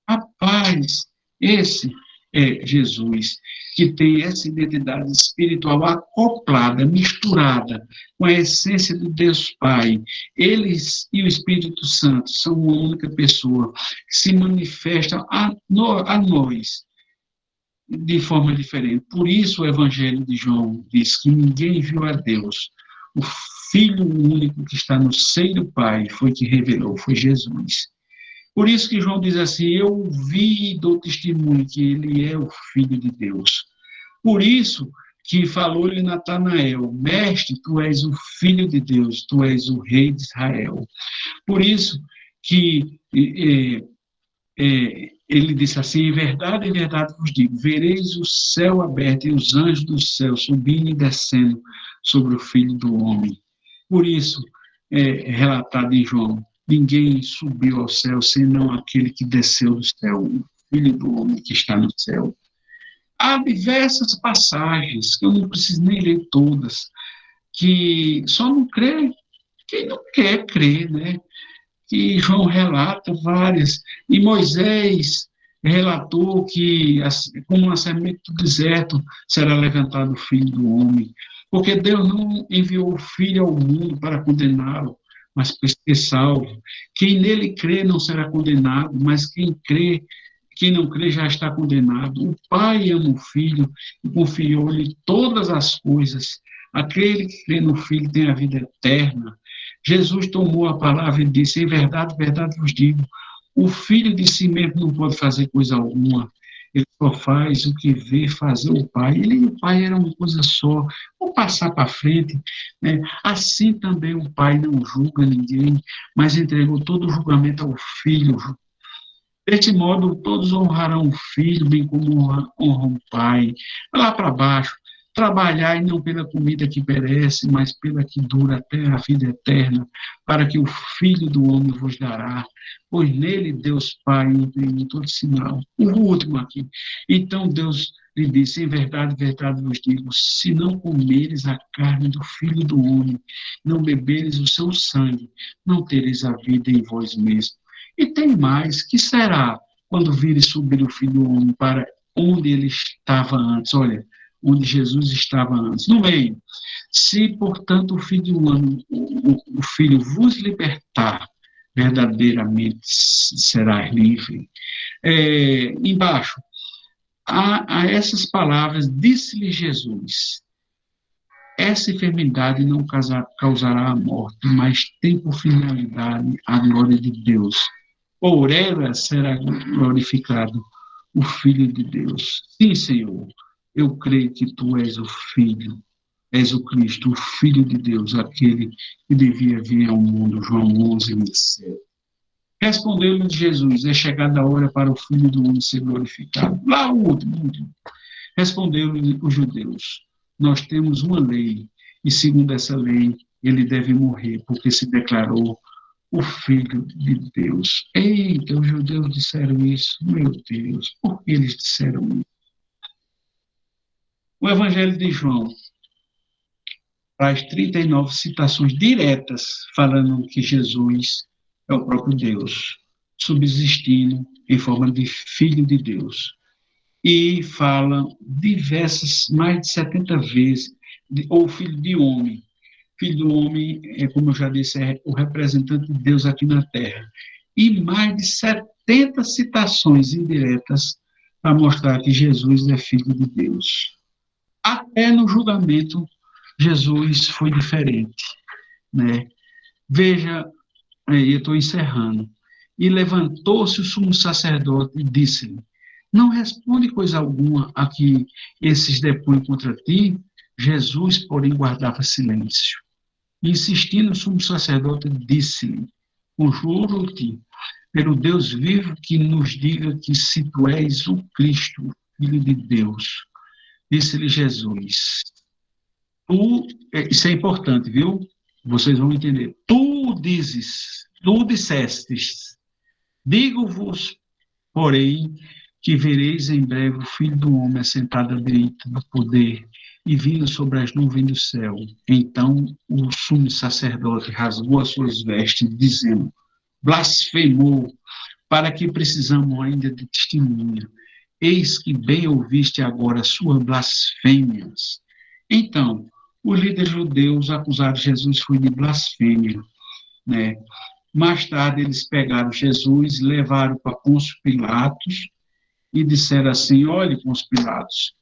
Rapaz, esse é Jesus, que tem essa identidade espiritual acoplada, misturada com a essência de Deus Pai. Eles e o Espírito Santo são uma única pessoa, que se manifestam a nós de forma diferente. Por isso o Evangelho de João diz que ninguém viu a Deus. O Filho único que está no seio do Pai foi que revelou, foi Jesus. Por isso que João diz assim: eu vi e dou testemunho que ele é o Filho de Deus. Por isso que falou-lhe Natanael: mestre, tu és o Filho de Deus, tu és o Rei de Israel. Por isso que ele disse assim: em verdade vos digo, vereis o céu aberto e os anjos do céu subindo e descendo sobre o Filho do Homem. Por isso, relatado em João: ninguém subiu ao céu senão aquele que desceu do céu, o Filho do Homem que está no céu. Há diversas passagens, que eu não preciso nem ler todas, que só não crê quem não quer crer, né? Que João relata várias, e Moisés relatou que, como uma semente do deserto, será levantado o Filho do Homem, porque Deus não enviou o Filho ao mundo para condená-lo, mas para ser salvo. Quem nele crê não será condenado, mas quem não crê já está condenado. O Pai ama o Filho e confiou-lhe todas as coisas. Aquele que crê no Filho tem a vida eterna. Jesus tomou a palavra e disse: em verdade, verdade vos digo, o Filho de si mesmo não pode fazer coisa alguma. Ele só faz o que vê fazer o Pai. Ele e o Pai eram uma coisa só. Vou passar para frente, né? Assim também o Pai não julga ninguém, mas entregou todo o julgamento ao Filho. Deste modo, todos honrarão o Filho, bem como honram o Pai. Lá para baixo, trabalhai não pela comida que perece, mas pela que dura até a vida eterna, para que o Filho do Homem vos dará, pois nele Deus Pai imprimiu todo sinal. O último aqui. Então Deus lhe disse: em verdade, verdade vos digo, se não comeres a carne do Filho do Homem, não beberes o seu sangue, não tereis a vida em vós mesmos. E tem mais: que será quando vires subir o Filho do Homem para onde ele estava antes? Olha, onde Jesus estava antes, no meio. Se, portanto, o Filho humano, o Filho vos libertar, verdadeiramente serás livre. Embaixo, a essas palavras, disse-lhe Jesus: essa enfermidade não causará a morte, mas tem por finalidade a glória de Deus. Por ela será glorificado o Filho de Deus. Sim, Senhor, eu creio que tu és o Filho, és o Cristo, o Filho de Deus, aquele que devia vir ao mundo. João 11, 27. Respondeu-lhe Jesus: é chegada a hora para o Filho do Homem ser glorificado. Lá o último. Respondeu-lhe os judeus: nós temos uma lei, e segundo essa lei, ele deve morrer, porque se declarou o Filho de Deus. Eita, os judeus disseram isso. Meu Deus, por que eles disseram isso? O Evangelho de João traz 39 citações diretas falando que Jesus é o próprio Deus, subsistindo em forma de Filho de Deus. E fala diversas, mais de 70 vezes, ou Filho de Homem. Filho do Homem, como eu já disse, é o representante de Deus aqui na Terra. E mais de 70 citações indiretas para mostrar que Jesus é Filho de Deus. Até no julgamento, Jesus foi diferente, né? Veja, eu estou encerrando. E levantou-se o sumo sacerdote e disse-lhe: não responde coisa alguma a que esses depõem contra ti. Jesus, porém, guardava silêncio. Insistindo, o sumo sacerdote disse-lhe: conjuro-te, pelo Deus vivo, que nos diga que se tu és o Cristo, Filho de Deus. Disse-lhe Jesus: isso é importante, viu? Vocês vão entender. Tu dissestes, digo-vos, porém, que vereis em breve o Filho do Homem assentado à direita do poder e vindo sobre as nuvens do céu. Então o sumo sacerdote rasgou as suas vestes, dizendo: blasfemou, para que precisamos ainda de testemunha? Eis que bem ouviste agora suas blasfêmias. Então, os líderes judeus acusaram Jesus foi de blasfêmia, né? Mais tarde, eles pegaram Jesus, levaram para Pôncio Pilatos e disseram assim: olha, Pôncio Pilatos,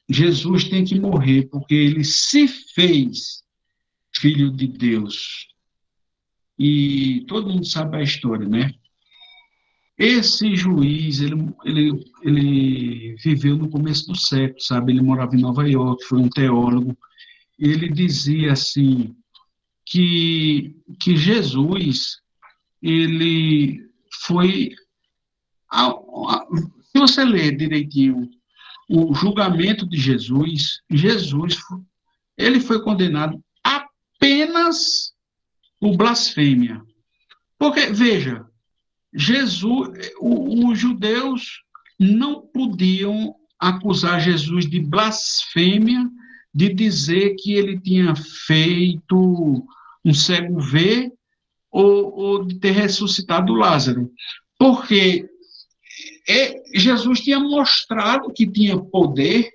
Jesus tem que morrer porque ele se fez filho de Deus. E todo mundo sabe a história, né? Esse juiz, ele viveu no começo do século, sabe? Ele morava em Nova York, foi um teólogo. Ele dizia assim que Jesus, ele foi... Se você ler direitinho o julgamento de Jesus, ele foi condenado apenas por blasfêmia. Porque, veja, Jesus, os judeus não podiam acusar Jesus de blasfêmia, de dizer que ele tinha feito um cego ver ou de ter ressuscitado Lázaro. Porque Jesus tinha mostrado que tinha poder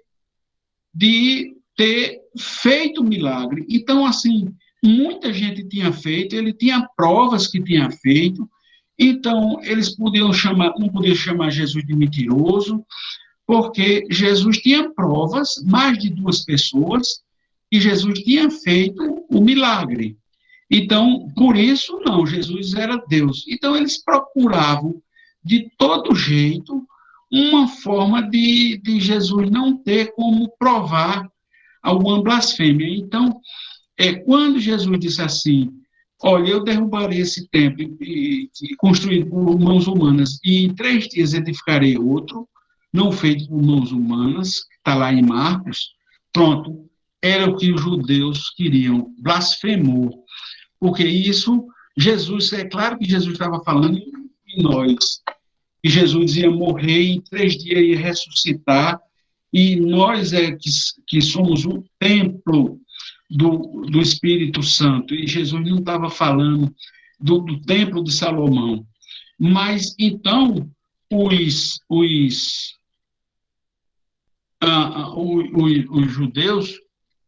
de ter feito milagre. Então, assim, muita gente tinha feito, ele tinha provas que tinha feito. Então, eles não podiam chamar Jesus de mentiroso, porque Jesus tinha provas, mais de 2 pessoas, que Jesus tinha feito o milagre. Então, por isso, não, Jesus era Deus. Então, eles procuravam, de todo jeito, uma forma de Jesus não ter como provar alguma blasfêmia. Então, quando Jesus disse assim: olha, eu derrubarei esse templo construído por mãos humanas, e em 3 dias edificarei outro, não feito por mãos humanas, que está lá em Marcos, pronto, era o que os judeus queriam, blasfemou. Porque isso, Jesus, é claro que Jesus estava falando em nós, que Jesus ia morrer, em 3 dias ia ressuscitar, e nós que somos o templo do Espírito Santo, e Jesus não estava falando do templo de Salomão. Mas, então, os judeus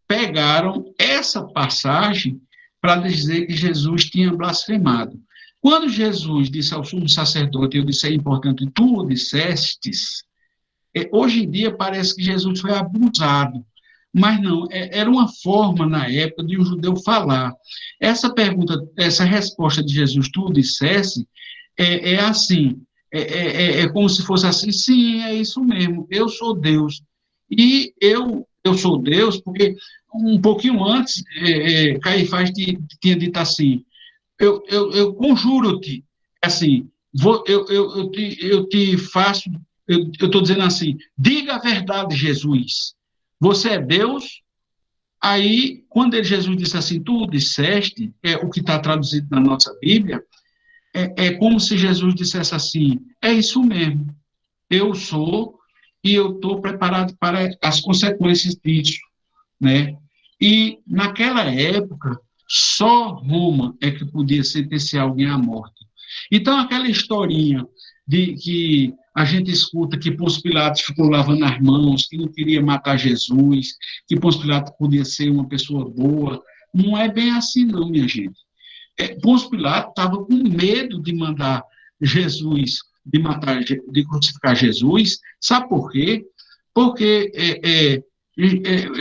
pegaram essa passagem para dizer que Jesus tinha blasfemado. Quando Jesus disse ao sumo sacerdote, eu disse: é importante, tu o dissestes, hoje em dia parece que Jesus foi abusado, mas não, era uma forma na época de um judeu falar. Essa pergunta, essa resposta de Jesus, tu o dissesse, assim, como se fosse assim: sim, é isso mesmo, eu sou Deus. E eu sou Deus porque um pouquinho antes, Caifás tinha dito assim: eu conjuro-te, assim, eu te faço, eu estou dizendo assim, diga a verdade, Jesus. Você é Deus? Aí, quando Jesus disse assim, tu disseste, é o que está traduzido na nossa Bíblia, é como se Jesus dissesse assim, é isso mesmo, eu sou e eu estou preparado para as consequências disso, né? E naquela época, só Roma é que podia sentenciar alguém à morte. Então, aquela historinha de que a gente escuta que Pôncio Pilatos ficou lavando as mãos, que não queria matar Jesus, que Pôncio Pilatos podia ser uma pessoa boa, não é bem assim não, minha gente. Pôncio Pilatos estava com medo de mandar Jesus, de matar, de crucificar Jesus, sabe por quê? Porque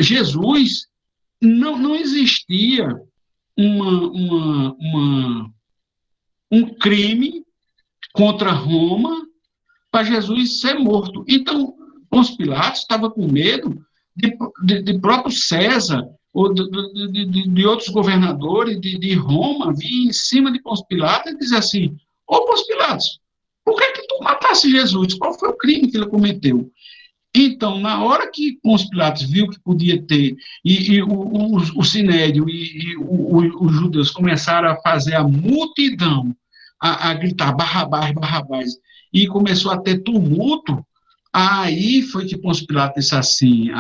Jesus não existia um crime contra Roma para Jesus ser morto. Então, Pôncio Pilatos estava com medo de próprio César ou de outros governadores de Roma vir em cima de Pôncio Pilatos e dizer assim, ô Pôncio Pilatos, por que tu matasse Jesus? Qual foi o crime que ele cometeu? Então, na hora que Pôncio Pilatos viu que podia ter, e o Sinédrio e os judeus começaram a fazer a multidão, a gritar Barrabás, Barrabás, e começou a ter tumulto, aí foi que Pôncio Pilatos disse assim,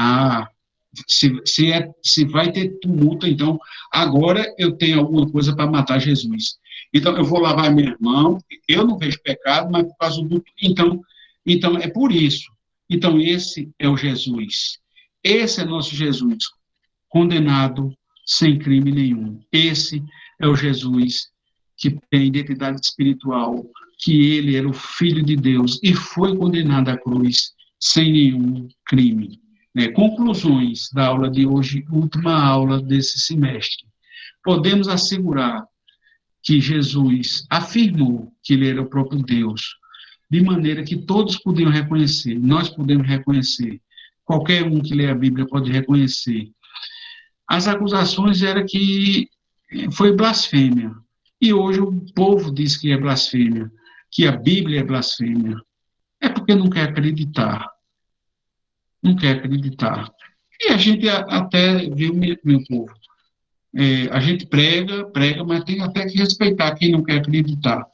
se vai ter tumulto, então agora eu tenho alguma coisa para matar Jesus. Então eu vou lavar minha mão, eu não vejo pecado, mas por causa do... Então é por isso. Então esse é o Jesus. Esse é nosso Jesus, condenado sem crime nenhum. Esse é o Jesus que tem identidade espiritual, que ele era o Filho de Deus e foi condenado à cruz sem nenhum crime. Né? Conclusões da aula de hoje, última aula desse semestre. Podemos assegurar que Jesus afirmou que ele era o próprio Deus, de maneira que todos podiam reconhecer, nós podemos reconhecer, qualquer um que lê a Bíblia pode reconhecer. As acusações eram que foi blasfêmia, e hoje o povo diz que é blasfêmia, que a Bíblia é blasfêmia. É porque não quer acreditar, não quer acreditar. E a gente até viu, meu povo, a gente prega, mas tem até que respeitar quem não quer acreditar,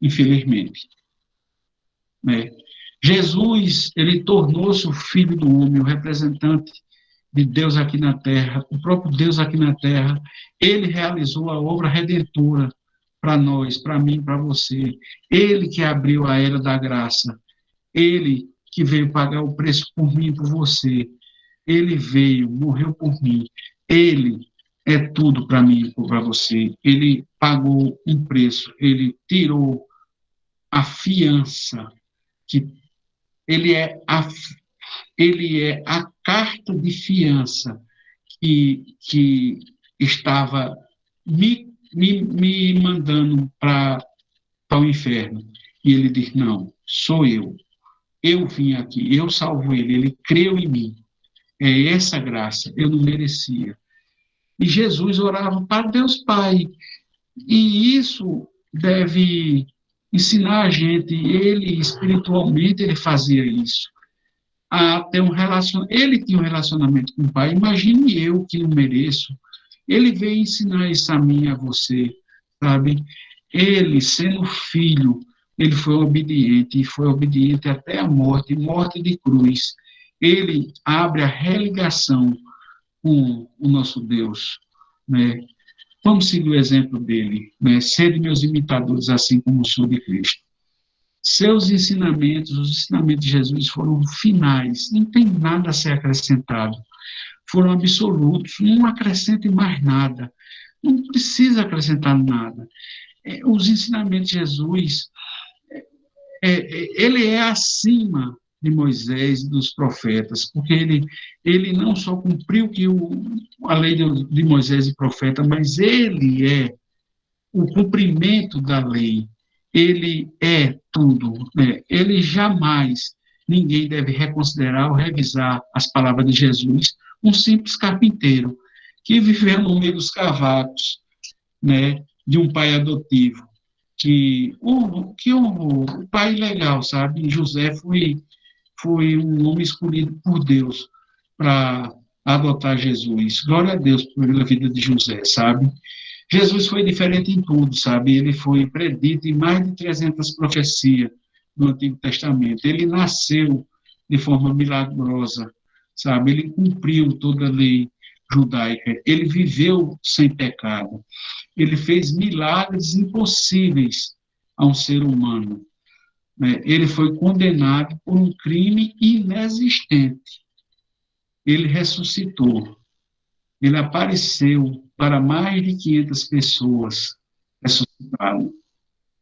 infelizmente. Né? Jesus, ele tornou-se o Filho do Homem, o representante de Deus aqui na Terra, o próprio Deus aqui na Terra. Ele realizou a obra redentora para nós, para mim, para você. Ele que abriu a era da graça. Ele que veio pagar o preço por mim e por você. Ele veio, morreu por mim. Ele é tudo para mim e para você. Ele pagou um preço. Ele tirou a fiança que ele é a carta de fiança que estava me mandando para o inferno. E ele diz, não, sou eu vim aqui, eu salvo ele creu em mim. É essa graça, eu não merecia. E Jesus orava para Deus Pai. E isso deve ensinar a gente, ele espiritualmente ele fazia isso. A ter ele tinha um relacionamento com o Pai. Imagine eu que não mereço. Ele veio ensinar isso a mim e a você, sabe? Ele, sendo filho, ele foi obediente, e foi obediente até a morte, morte de cruz. Ele abre a religação com o nosso Deus, né? Vamos seguir o exemplo dele, né? Sede meus imitadores, assim como sou de Cristo. Seus ensinamentos, os ensinamentos de Jesus foram finais, não tem nada a ser acrescentado. Foram absolutos, não acrescente mais nada, não precisa acrescentar nada. Os ensinamentos de Jesus, ele é acima de Moisés e dos profetas, porque ele não só cumpriu que a lei de Moisés e profeta, mas ele é o cumprimento da lei. Ele é tudo. Né? Ele jamais, ninguém deve reconsiderar ou revisar as palavras de Jesus, um simples carpinteiro que viveu no meio dos cavacos, né, de um pai adotivo. o pai legal, sabe? José foi um homem escolhido por Deus para adotar Jesus. Glória a Deus pela vida de José, sabe? Jesus foi diferente em tudo, sabe? Ele foi predito em mais de 300 profecias do Antigo Testamento. Ele nasceu de forma milagrosa, sabe? Ele cumpriu toda a lei judaica. Ele viveu sem pecado. Ele fez milagres impossíveis a um ser humano, né? Ele foi condenado por um crime inexistente. Ele ressuscitou. Ele apareceu para mais de 500 pessoas ressuscitado.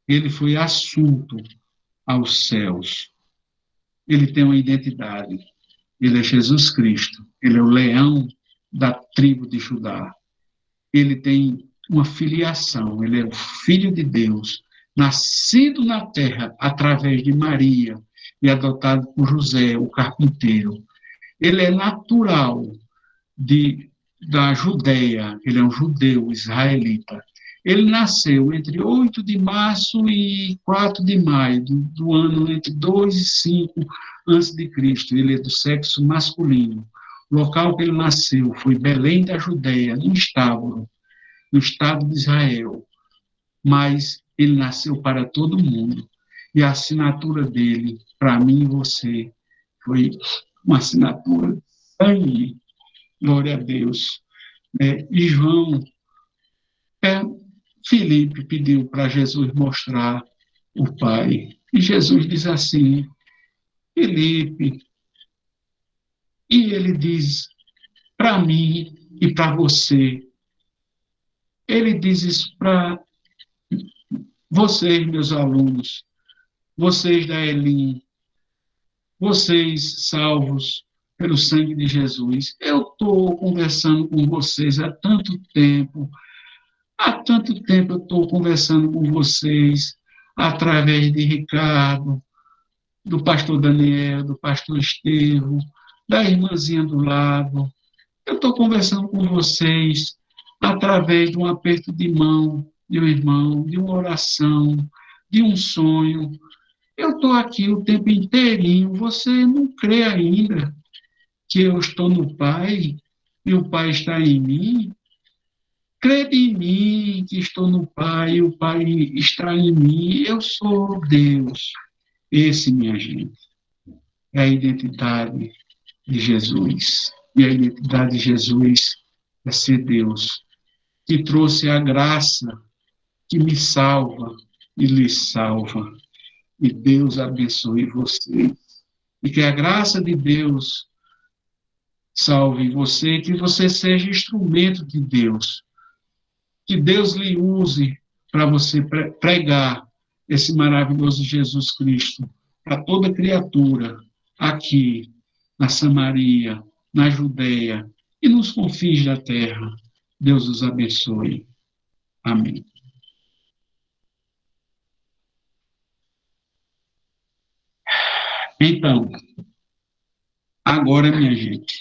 Ele foi assunto aos céus. Ele tem uma identidade. Ele é Jesus Cristo. Ele é o leão da tribo de Judá. Ele tem uma filiação. Ele é o Filho de Deus, nascido na terra através de Maria e adotado por José, o carpinteiro. Ele é natural de, da Judéia, ele é um judeu israelita. Ele nasceu entre 8 de março e 4 de maio do ano entre 2 e 5 antes de Cristo. Ele é do sexo masculino. O local que ele nasceu foi Belém da Judéia, no estábulo, no estado de Israel. Mas ele nasceu para todo mundo. E a assinatura dele, para mim e você, foi uma assinatura de sangue. Glória a Deus. E João, é, Filipe pediu para Jesus mostrar o Pai. E Jesus diz assim, Filipe, e ele diz para mim e para você, ele diz isso para vocês, meus alunos, vocês da Elim, vocês salvos pelo sangue de Jesus. Eu estou conversando com vocês há tanto tempo eu estou conversando com vocês através de Ricardo, do pastor Daniel, do pastor Estevão, da irmãzinha do lado. Eu estou conversando com vocês através de um aperto de mão de um irmão, de uma oração, de um sonho. Eu estou aqui o tempo inteirinho. Você não crê ainda que eu estou no Pai e o Pai está em mim? Crede em mim que estou no Pai e o Pai está em mim. Eu sou Deus. Esse, minha gente, é a identidade de Jesus. E a identidade de Jesus é ser Deus, que trouxe a graça que me salva e lhe salva. E Deus abençoe você. E que a graça de Deus salve você, que você seja instrumento de Deus. Que Deus lhe use para você pregar esse maravilhoso Jesus Cristo para toda criatura aqui na Samaria, na Judéia e nos confins da terra. Deus os abençoe. Amém. Então, agora, minha gente,